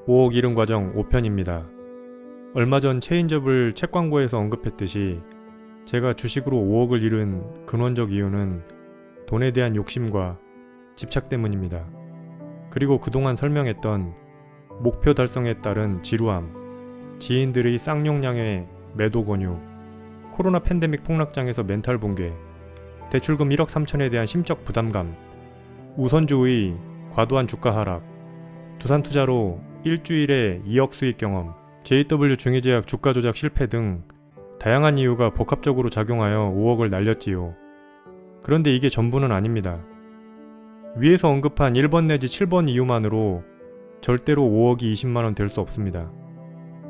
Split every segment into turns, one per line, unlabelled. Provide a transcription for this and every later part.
5억 잃은 과정 5편입니다. 얼마 전 체인지업을 책 광고에서 언급했듯이 제가 주식으로 5억을 잃은 근원적 이유는 돈에 대한 욕심과 집착 때문입니다. 그리고 그동안 설명했던 목표 달성에 따른 지루함, 지인들의 쌍용량의 매도 권유, 코로나 팬데믹 폭락장에서 멘탈 붕괴, 대출금 1억 3천에 대한 심적 부담감, 우선주의 과도한 주가 하락, 두산 투자로 일주일에 2억 수익 경험, JW 중의제약 주가 조작 실패 등 다양한 이유가 복합적으로 작용하여 5억을 날렸지요. 그런데 이게 전부는 아닙니다. 위에서 언급한 1번 내지 7번 이유만으로 절대로 5억이 20만원 될 수 없습니다.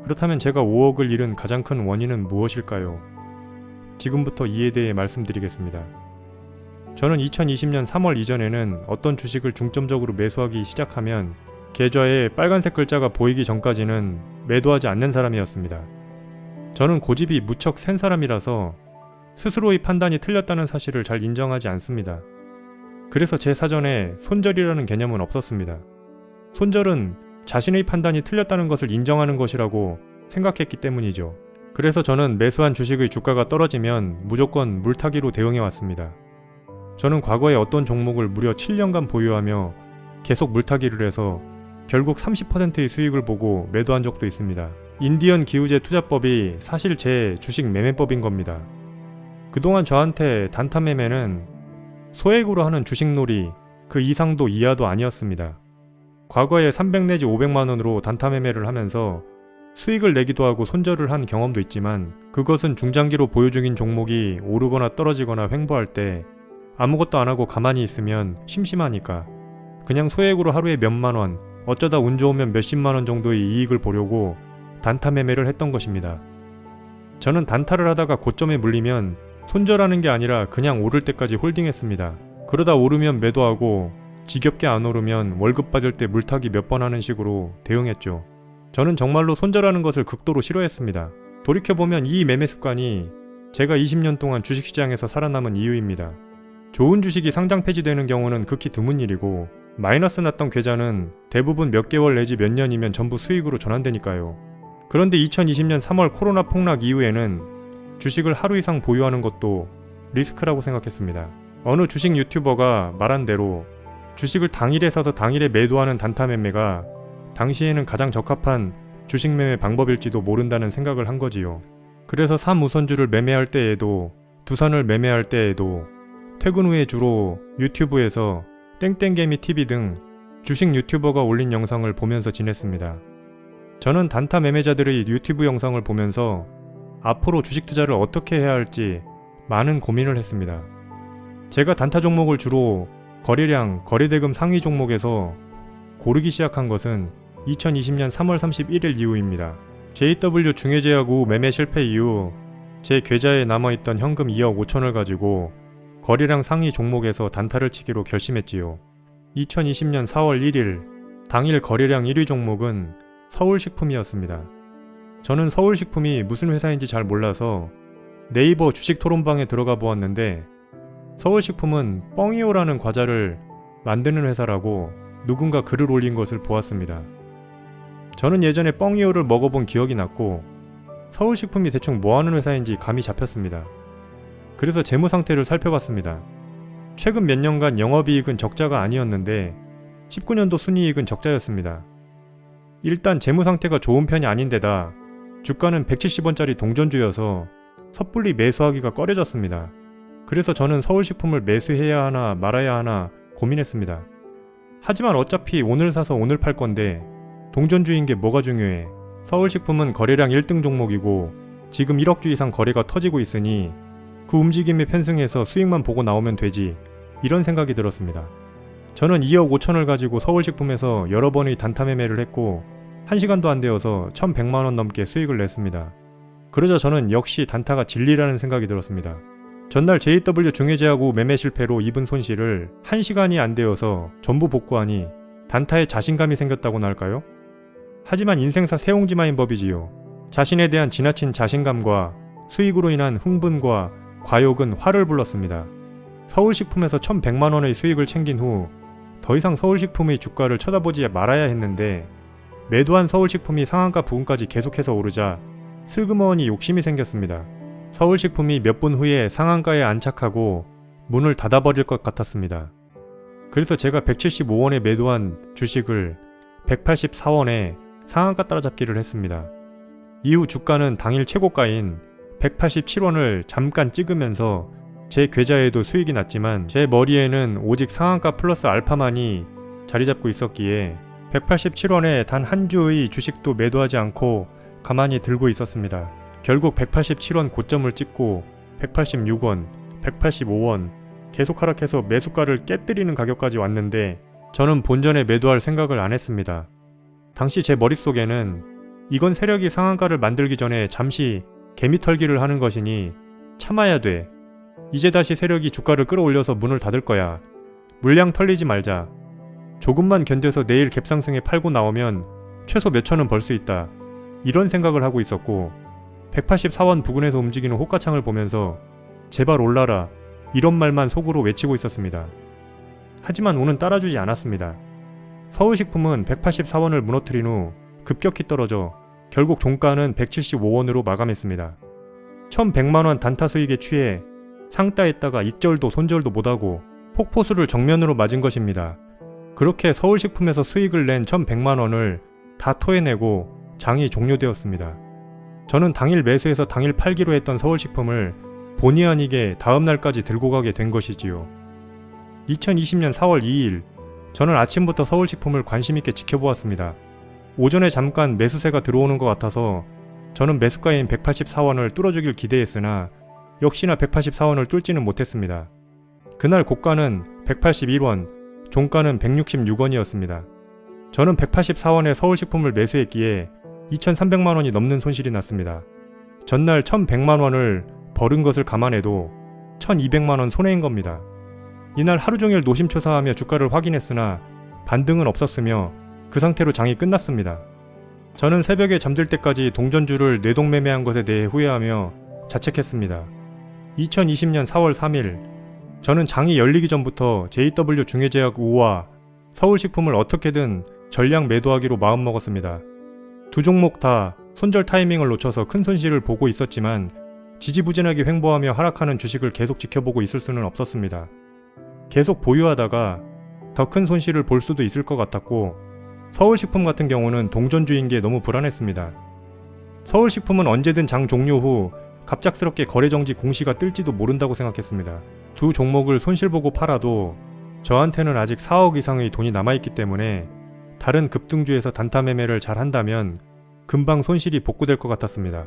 그렇다면 제가 5억을 잃은 가장 큰 원인은 무엇일까요? 지금부터 이에 대해 말씀드리겠습니다. 저는 2020년 3월 이전에는 어떤 주식을 중점적으로 매수하기 시작하면 계좌에 빨간색 글자가 보이기 전까지는 매도하지 않는 사람이었습니다. 저는 고집이 무척 센 사람이라서 스스로의 판단이 틀렸다는 사실을 잘 인정하지 않습니다. 그래서 제 사전에 손절이라는 개념은 없었습니다. 손절은 자신의 판단이 틀렸다는 것을 인정하는 것이라고 생각했기 때문이죠. 그래서 저는 매수한 주식의 주가가 떨어지면 무조건 물타기로 대응해 왔습니다. 저는 과거에 어떤 종목을 무려 7년간 보유하며 계속 물타기를 해서 결국 30%의 수익을 보고 매도한 적도 있습니다. 인디언 기우제 투자법이 사실 제 주식 매매법인 겁니다. 그동안 저한테 단타 매매는 소액으로 하는 주식놀이 그 이상도 이하도 아니었습니다. 과거에 300 내지 500만원으로 단타 매매를 하면서 수익을 내기도 하고 손절을 한 경험도 있지만 그것은 중장기로 보유 중인 종목이 오르거나 떨어지거나 횡보할 때 아무것도 안 하고 가만히 있으면 심심하니까 그냥 소액으로 하루에 몇만원, 어쩌다 운 좋으면 몇십만원 정도의 이익을 보려고 단타 매매를 했던 것입니다. 저는 단타를 하다가 고점에 물리면 손절하는 게 아니라 그냥 오를 때까지 홀딩했습니다. 그러다 오르면 매도하고 지겹게 안 오르면 월급 받을 때 물타기 몇 번 하는 식으로 대응했죠. 저는 정말로 손절하는 것을 극도로 싫어했습니다. 돌이켜보면 이 매매 습관이 제가 20년 동안 주식시장에서 살아남은 이유입니다. 좋은 주식이 상장 폐지되는 경우는 극히 드문 일이고 마이너스 났던 계좌는 대부분 몇 개월 내지 몇 년이면 전부 수익으로 전환되니까요. 그런데 2020년 3월 코로나 폭락 이후에는 주식을 하루 이상 보유하는 것도 리스크라고 생각했습니다. 어느 주식 유튜버가 말한 대로 주식을 당일에 사서 당일에 매도하는 단타 매매가 당시에는 가장 적합한 주식 매매 방법일지도 모른다는 생각을 한 거지요. 그래서 3우선주를 매매할 때에도 두산을 매매할 때에도 퇴근 후에 주로 유튜브에서 땡땡개미TV 등 주식 유튜버가 올린 영상을 보면서 지냈습니다. 저는 단타 매매자들의 유튜브 영상을 보면서 앞으로 주식 투자를 어떻게 해야 할지 많은 고민을 했습니다. 제가 단타 종목을 주로 거래량, 거래대금 상위 종목에서 고르기 시작한 것은 2020년 3월 31일 이후입니다. JW 중의제약 후 매매 실패 이후 제 계좌에 남아있던 현금 2억 5천을 가지고 거래량 상위 종목에서 단타를 치기로 결심했지요. 2020년 4월 1일 당일 거래량 1위 종목은 서울식품이었습니다. 저는 서울식품이 무슨 회사인지 잘 몰라서 네이버 주식 토론방에 들어가 보았는데 서울식품은 뻥이오라는 과자를 만드는 회사라고 누군가 글을 올린 것을 보았습니다. 저는 예전에 뻥이오를 먹어본 기억이 났고 서울식품이 대충 뭐하는 회사인지 감이 잡혔습니다. 그래서 재무 상태를 살펴봤습니다. 최근 몇 년간 영업이익은 적자가 아니었는데 19년도 순이익은 적자였습니다. 일단 재무 상태가 좋은 편이 아닌데다 주가는 170원짜리 동전주여서 섣불리 매수하기가 꺼려졌습니다. 그래서 저는 서울식품을 매수해야 하나 말아야 하나 고민했습니다. 하지만 어차피 오늘 사서 오늘 팔 건데 동전주인 게 뭐가 중요해. 서울식품은 거래량 1등 종목이고 지금 1억주 이상 거래가 터지고 있으니 그 움직임에 편승해서 수익만 보고 나오면 되지, 이런 생각이 들었습니다. 저는 2억 5천을 가지고 서울식품에서 여러 번의 단타 매매를 했고 1시간도 안 되어서 1100만원 넘게 수익을 냈습니다. 그러자 저는 역시 단타가 진리라는 생각이 들었습니다. 전날 JW 중의제약 후 매매 실패로 입은 손실을 1시간이 안 되어서 전부 복구하니 단타에 자신감이 생겼다고나 할까요? 하지만 인생사 세옹지마인 법이지요. 자신에 대한 지나친 자신감과 수익으로 인한 흥분과 과욕은 화를 불렀습니다. 서울식품에서 1100만원의 수익을 챙긴 후 더 이상 서울식품의 주가를 쳐다보지 말아야 했는데 매도한 서울식품이 상한가 부근까지 계속해서 오르자 슬그머니 욕심이 생겼습니다. 서울식품이 몇 분 후에 상한가에 안착하고 문을 닫아버릴 것 같았습니다. 그래서 제가 175원에 매도한 주식을 184원에 상한가 따라잡기를 했습니다. 이후 주가는 당일 최고가인 187원을 잠깐 찍으면서 제 계좌에도 수익이 났지만 제 머리에는 오직 상한가 플러스 알파만이 자리 잡고 있었기에 187원에 단 한 주의 주식도 매도하지 않고 가만히 들고 있었습니다. 결국 187원 고점을 찍고 186원, 185원 계속 하락해서 매수가를 깨뜨리는 가격까지 왔는데 저는 본전에 매도할 생각을 안 했습니다. 당시 제 머릿속에는 이건 세력이 상한가를 만들기 전에 잠시 개미털기를 하는 것이니 참아야 돼. 이제 다시 세력이 주가를 끌어올려서 문을 닫을 거야. 물량 털리지 말자. 조금만 견뎌서 내일 갭상승에 팔고 나오면 최소 몇천원 벌 수 있다. 이런 생각을 하고 있었고 184원 부근에서 움직이는 호가창을 보면서 제발 올라라 이런 말만 속으로 외치고 있었습니다. 하지만 운은 따라주지 않았습니다. 서울식품은 184원을 무너뜨린 후 급격히 떨어져 결국 종가는 175원으로 마감했습니다. 1100만원 단타 수익에 취해 상따했다가 익절도 손절도 못하고 폭포수를 정면으로 맞은 것입니다. 그렇게 서울식품에서 수익을 낸 1100만원을 다 토해내고 장이 종료되었습니다. 저는 당일 매수해서 당일 팔기로 했던 서울식품을 본의 아니게 다음날까지 들고 가게 된 것이지요. 2020년 4월 2일 저는 아침부터 서울식품을 관심있게 지켜보았습니다. 오전에 잠깐 매수세가 들어오는 것 같아서 저는 매수가인 184원을 뚫어주길 기대했으나 역시나 184원을 뚫지는 못했습니다. 그날 고가는 181원, 종가는 166원이었습니다. 저는 184원에 서울식품을 매수했기에 2,300만원이 넘는 손실이 났습니다. 전날 1,100만원을 벌은 것을 감안해도 1,200만원 손해인 겁니다. 이날 하루종일 노심초사하며 주가를 확인했으나 반등은 없었으며 그 상태로 장이 끝났습니다. 저는 새벽에 잠들 때까지 동전주를 뇌동매매한 것에 대해 후회하며 자책했습니다. 2020년 4월 3일 저는 장이 열리기 전부터 JW 중해제약 우와 서울식품을 어떻게든 전량 매도하기로 마음먹었습니다. 두 종목 다 손절 타이밍을 놓쳐서 큰 손실을 보고 있었지만 지지부진하게 횡보하며 하락하는 주식을 계속 지켜보고 있을 수는 없었습니다. 계속 보유하다가 더 큰 손실을 볼 수도 있을 것 같았고 서울식품 같은 경우는 동전주인 게 너무 불안했습니다. 서울식품은 언제든 장 종료 후 갑작스럽게 거래정지 공시가 뜰지도 모른다고 생각했습니다. 두 종목을 손실보고 팔아도 저한테는 아직 4억 이상의 돈이 남아있기 때문에 다른 급등주에서 단타 매매를 잘 한다면 금방 손실이 복구될 것 같았습니다.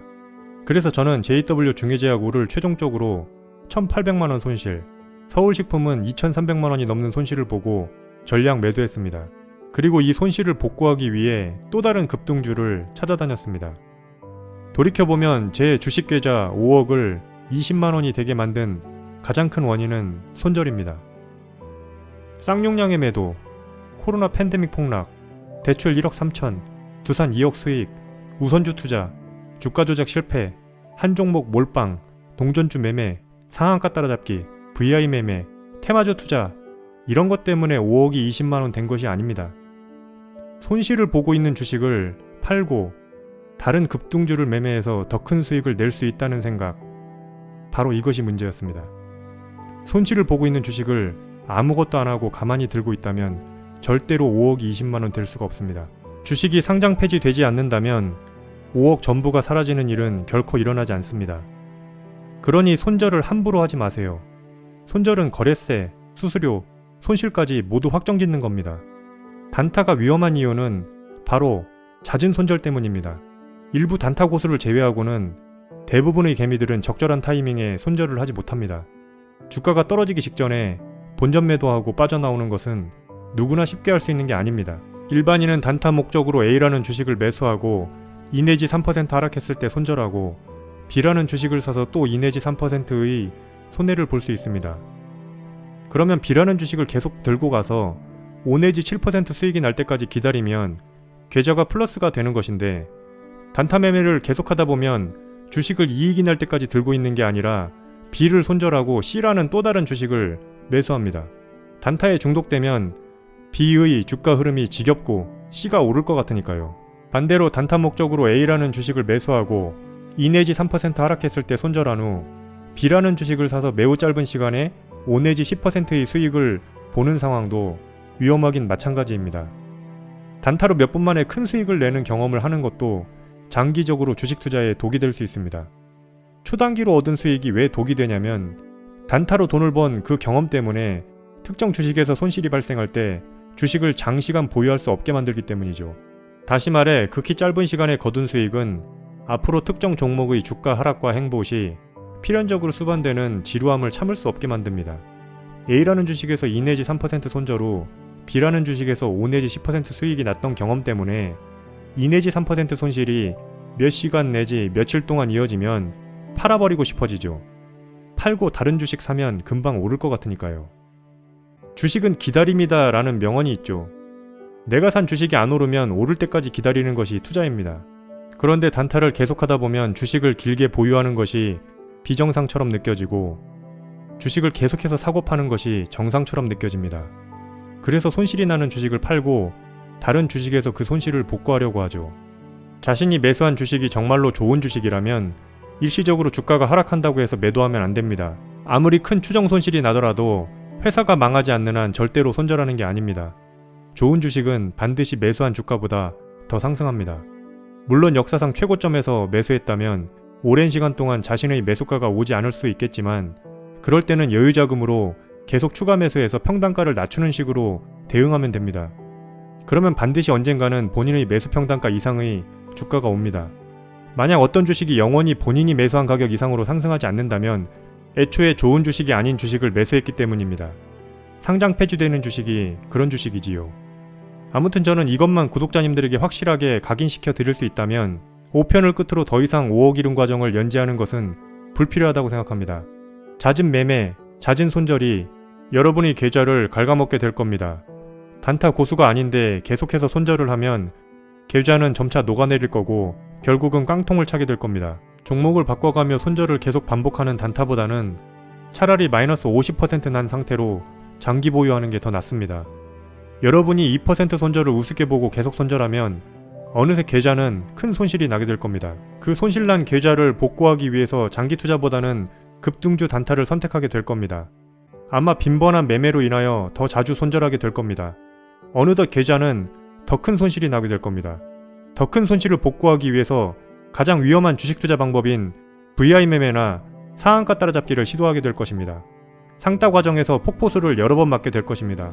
그래서 저는 JW 중해제약 우를 최종적으로 1,800만원 손실, 서울식품은 2,300만원이 넘는 손실을 보고 전량 매도했습니다. 그리고 이 손실을 복구하기 위해 또 다른 급등주를 찾아다녔습니다. 돌이켜보면 제 주식계좌 5억을 20만원이 되게 만든 가장 큰 원인은 손절입니다. 쌍용량의 매도, 코로나 팬데믹 폭락, 대출 1억 3천, 두산 2억 수익, 우선주 투자, 주가 조작 실패, 한 종목 몰빵, 동전주 매매, 상한가 따라잡기, VI 매매, 테마주 투자 이런 것 때문에 5억이 20만원 된 것이 아닙니다. 손실을 보고 있는 주식을 팔고 다른 급등주를 매매해서 더 큰 수익을 낼 수 있다는 생각, 바로 이것이 문제였습니다. 손실을 보고 있는 주식을 아무것도 안 하고 가만히 들고 있다면 절대로 5억이 20만원 될 수가 없습니다. 주식이 상장 폐지되지 않는다면 5억 전부가 사라지는 일은 결코 일어나지 않습니다. 그러니 손절을 함부로 하지 마세요. 손절은 거래세, 수수료, 손실까지 모두 확정짓는 겁니다. 단타가 위험한 이유는 바로 잦은 손절 때문입니다. 일부 단타 고수를 제외하고는 대부분의 개미들은 적절한 타이밍에 손절을 하지 못합니다. 주가가 떨어지기 직전에 본전 매도하고 빠져나오는 것은 누구나 쉽게 할 수 있는 게 아닙니다. 일반인은 단타 목적으로 A라는 주식을 매수하고 2 내지 3% 하락했을 때 손절하고 B라는 주식을 사서 또 2 내지 3%의 손해를 볼 수 있습니다. 그러면 B라는 주식을 계속 들고 가서 5 내지 7% 수익이 날 때까지 기다리면 계좌가 플러스가 되는 것인데 단타 매매를 계속하다 보면 주식을 이익이 날 때까지 들고 있는 게 아니라 B를 손절하고 C라는 또 다른 주식을 매수합니다. 단타에 중독되면 B의 주가 흐름이 지겹고 C가 오를 것 같으니까요. 반대로 단타 목적으로 A라는 주식을 매수하고 2 내지 3% 하락했을 때 손절한 후 B라는 주식을 사서 매우 짧은 시간에 5 내지 10%의 수익을 보는 상황도 위험하긴 마찬가지입니다. 단타로 몇 분 만에 큰 수익을 내는 경험을 하는 것도 장기적으로 주식 투자에 독이 될 수 있습니다. 초단기로 얻은 수익이 왜 독이 되냐면 단타로 돈을 번 그 경험 때문에 특정 주식에서 손실이 발생할 때 주식을 장시간 보유할 수 없게 만들기 때문이죠. 다시 말해 극히 짧은 시간에 거둔 수익은 앞으로 특정 종목의 주가 하락과 행보 시 필연적으로 수반되는 지루함을 참을 수 없게 만듭니다. A라는 주식에서 2 내지 3% 손절 후 B라는 주식에서 5 내지 10% 수익이 났던 경험 때문에 2 내지 3% 손실이 몇 시간 내지 며칠 동안 이어지면 팔아버리고 싶어지죠. 팔고 다른 주식 사면 금방 오를 것 같으니까요. 주식은 기다림이다 라는 명언이 있죠. 내가 산 주식이 안 오르면 오를 때까지 기다리는 것이 투자입니다. 그런데 단타를 계속하다 보면 주식을 길게 보유하는 것이 비정상처럼 느껴지고 주식을 계속해서 사고 파는 것이 정상처럼 느껴집니다. 그래서 손실이 나는 주식을 팔고 다른 주식에서 그 손실을 복구하려고 하죠. 자신이 매수한 주식이 정말로 좋은 주식이라면 일시적으로 주가가 하락한다고 해서 매도하면 안 됩니다. 아무리 큰 추정 손실이 나더라도 회사가 망하지 않는 한 절대로 손절하는 게 아닙니다. 좋은 주식은 반드시 매수한 주가보다 더 상승합니다. 물론 역사상 최고점에서 매수했다면 오랜 시간 동안 자신의 매수가가 오지 않을 수 있겠지만 그럴 때는 여유자금으로 계속 추가 매수해서 평단가를 낮추는 식으로 대응하면 됩니다. 그러면 반드시 언젠가는 본인의 매수 평단가 이상의 주가가 옵니다. 만약 어떤 주식이 영원히 본인이 매수한 가격 이상으로 상승하지 않는다면 애초에 좋은 주식이 아닌 주식을 매수했기 때문입니다. 상장 폐지되는 주식이 그런 주식이지요. 아무튼 저는 이것만 구독자님들에게 확실하게 각인시켜 드릴 수 있다면 5편을 끝으로 더 이상 5억 이름 과정을 연재하는 것은 불필요하다고 생각합니다. 잦은 매매, 잦은 손절이 여러분의 계좌를 갉아먹게 될 겁니다. 단타 고수가 아닌데 계속해서 손절을 하면 계좌는 점차 녹아내릴 거고 결국은 깡통을 차게 될 겁니다. 종목을 바꿔가며 손절을 계속 반복하는 단타보다는 차라리 마이너스 50% 난 상태로 장기 보유하는 게 더 낫습니다. 여러분이 2% 손절을 우습게 보고 계속 손절하면 어느새 계좌는 큰 손실이 나게 될 겁니다. 그 손실난 계좌를 복구하기 위해서 장기 투자보다는 급등주 단타를 선택하게 될 겁니다. 아마 빈번한 매매로 인하여 더 자주 손절하게 될 겁니다. 어느덧 계좌는 더 큰 손실이 나게 될 겁니다. 더 큰 손실을 복구하기 위해서 가장 위험한 주식 투자 방법인 VI 매매나 상한가 따라잡기를 시도하게 될 것입니다. 상따 과정에서 폭포수를 여러 번 맞게 될 것입니다.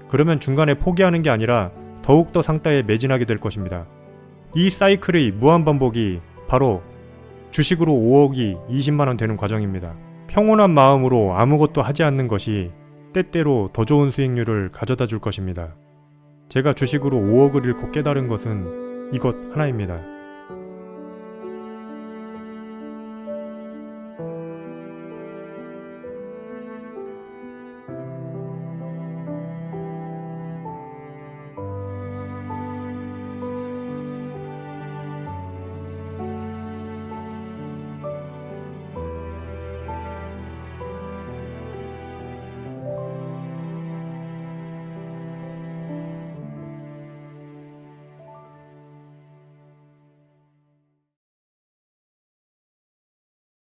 그러면 중간에 포기하는 게 아니라 더욱더 상따에 매진하게 될 것입니다. 이 사이클의 무한반복이 바로 주식으로 5억이 20만원 되는 과정입니다. 평온한 마음으로 아무것도 하지 않는 것이 때때로 더 좋은 수익률을 가져다 줄 것입니다. 제가 주식으로 5억을 잃고 깨달은 것은 이것 하나입니다.